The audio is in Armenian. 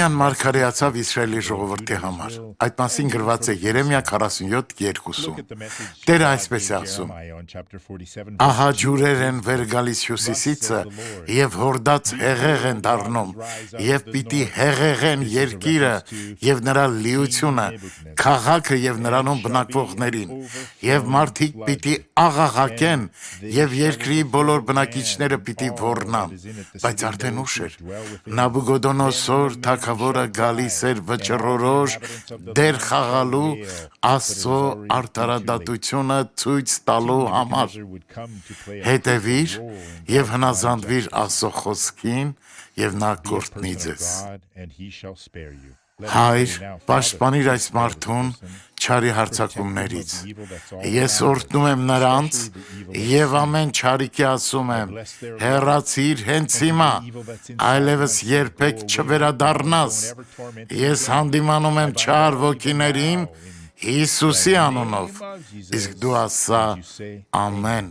Երեմիան մարգարեացավ Իսրայելի ժողովրդի համար։ Այդ մասին գրված է Երեմիա 47:2-ում։ Տերը այսպես է ասում. Ահա ջուրեր են վեր գալիս հյուսիսիցը եւ հորդած հեղեղ են դառնում եւ պիտի հեղեղեն երկիրը եւ նրա լիությունը, քաղաքը եւ նրանում բնակվողներին, եւ մարդիկ պիտի աղաղակեն եւ երկրի բոլոր բնակիչները պիտի ոռնան, բայց արդեն ուշ էր։ Նաբուգոդոնոսոր թագավորը գալիս էր վճռորոշ դեր խաղալու Աստծո արդարադատությունը ցույց տալու համար։ Հետևիր եւ հնազանդվիր Աստծո խոսքին եւ նա կօրհնի ձեզ։ Հայր, պաշտպանիր այս մարդուն չարի հարձակումներից։ Ես օրհնում եմ նրանց եւ ամեն չարիքի ասում եմ. հեռացիր հենց հիմա, այլևս երբեք չվերադառնաս։ Ես հանդիմանում եմ չար ոգիներին Հիսուսի անունով, իսկ դու ասա ամեն։